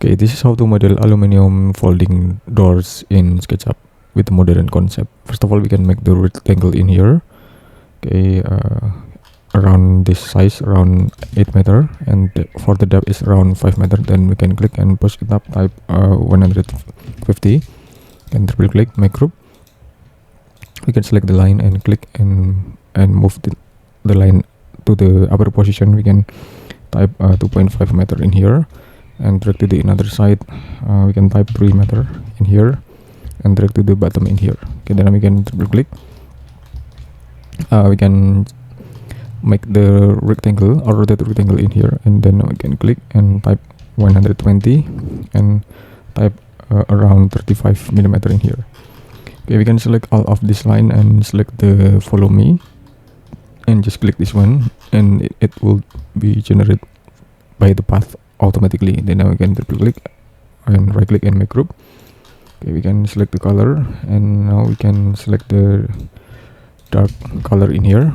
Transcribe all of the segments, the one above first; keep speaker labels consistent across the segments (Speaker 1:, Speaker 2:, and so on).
Speaker 1: Okay, this is how to model aluminum folding doors in SketchUp with modern concept. First of all, we can make the rectangle in here. Okay, around this size, around 8 meter, and for the depth is around 5 meter. Then we can click and push it up, type 150, and triple click, make group. We can select the line and click and move the line to the upper position. We can type 2.5 meter in here, and drag to the another side. We can type 3 meter in here, and drag to the bottom in here. Okay, then we can triple click. We can make the rectangle or rotate the rectangle in here, and then we can click and type 120 and type around 35 millimeter in here. Okay, we can select all of this line and select the follow me, and just click this one, and it will be generated by the path automatically. Then now we can triple click and right click and make group. Okay, we can select the color, and now we can select the dark color in here.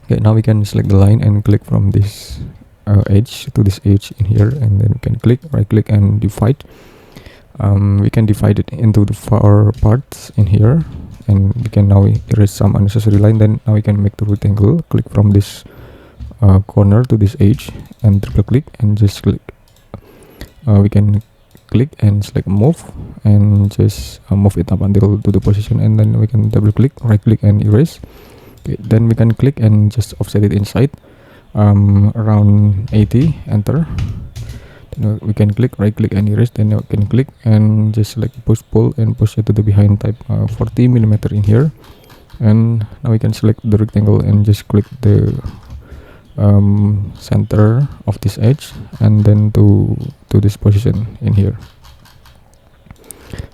Speaker 1: Okay, now we can select the line and click from this edge to this edge in here, and then we can click, right click and divide. We can divide it into the 4 parts in here, and we can now erase some unnecessary line. Then now we can make the rectangle. Click from this corner to this edge and triple click and just click. We can click and select move and just move it up until to the position, and then we can double click, right click and erase. Okay, then we can click and just offset it inside around 80, enter. Then we can click, right click and erase. Then we can click and just select push pull and push it to the behind, type 40 millimeter in here. And now we can select the rectangle and just click the center of this edge, and then to this position in here.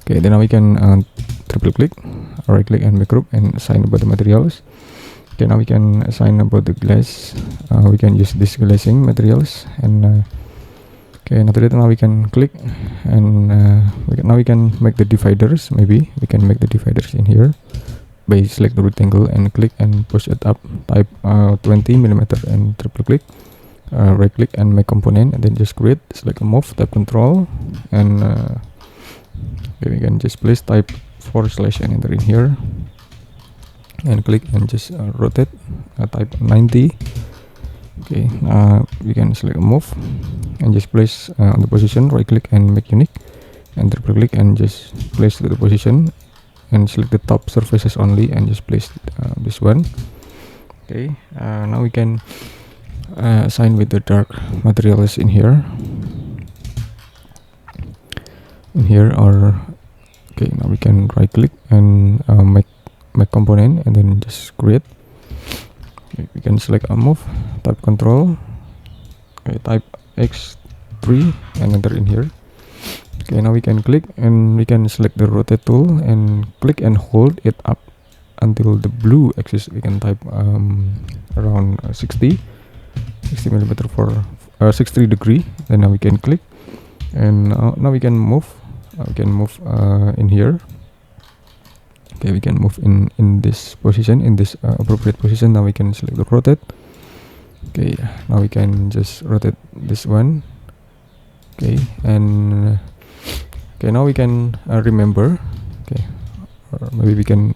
Speaker 1: Okay, then now we can triple click, right click and make group and assign about the materials. Okay, now we can assign about the glass. We can use this glazing materials, and okay, after that now we can click and now we can make the dividers. Maybe we can make the dividers in here by select the rectangle and click and push it up, type 20 millimeter and triple click, right click and make component, and then just create, select move, type control, and okay, we can just place type / and enter in here, and click and just rotate, type 90. Okay, we can select move and just place on the position, right click and make unique, and triple click and just place to the position, and select the top surfaces only and just place this one. Okay, now we can assign with the dark materials in here or okay, now we can right click and make component, and then just create. Okay, we can select a move, type control, okay, type X3 and enter in here. Okay, now we can click and we can select the rotate tool and click and hold it up until the blue axis. We can type around 60 millimeter for 60 degree. Then now we can click, and now we can move. In here. Okay, we can move in this position, in this appropriate position. Now we can select the rotate. Okay, now we can just rotate this one. Okay, and okay, now we can remember. Okay, or maybe we can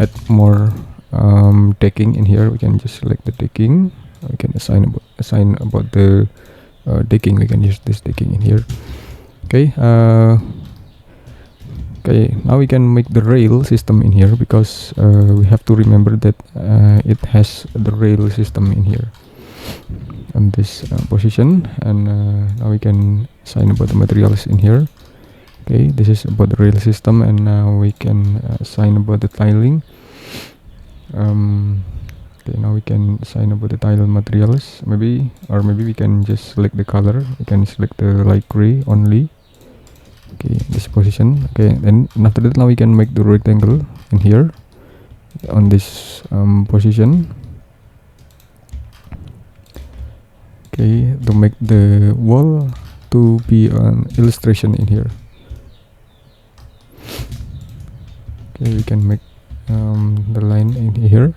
Speaker 1: add more decking in here. We can just select the decking. We can assign about the decking. We can use this decking in here. Okay, okay, now we can make the rail system in here, because we have to remember that it has the rail system in here on this position. And now we can assign about the materials in here. Okay, this is about the rail system, and now we can assign about the tiling. Okay, now we can assign about the tile materials, maybe we can just select the color. We can select the light gray only. Okay, this position. Okay, then after that now we can make the rectangle in here on this position. Okay, to make the wall to be an illustration in here. Okay, we can make the line in here.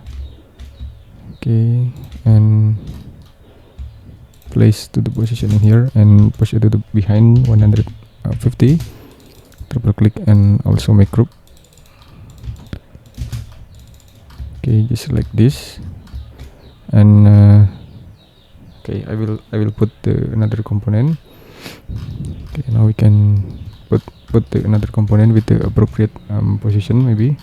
Speaker 1: Okay, and place to the position in here and push it to the behind 150. Triple click and also make group. Okay, just like this. And okay, I will put another component. Okay, now we can put another component with the appropriate position, maybe.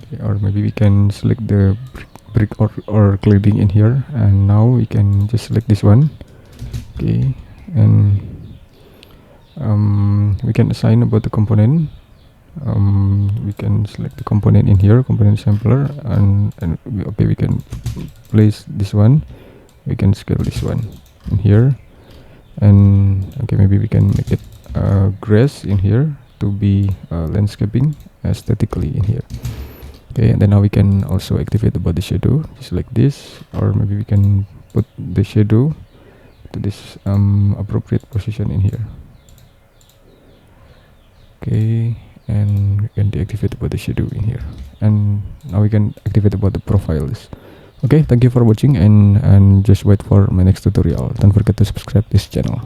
Speaker 1: Okay, or maybe we can select the brick or cladding in here, and now we can just select this one. Okay, and we can assign about the component. We can select the component in here, component sampler, and okay, we can place this one. We can scale this one in here, and okay, maybe we can make it grass in here to be landscaping aesthetically in here. Okay, and then now we can also activate the body shadow just like this, or maybe we can put the shadow to this appropriate position in here. Okay, and we can deactivate the body shadow in here, and now we can activate about the profiles. Okay, thank you for watching, and just wait for my next tutorial. Don't forget to subscribe this channel.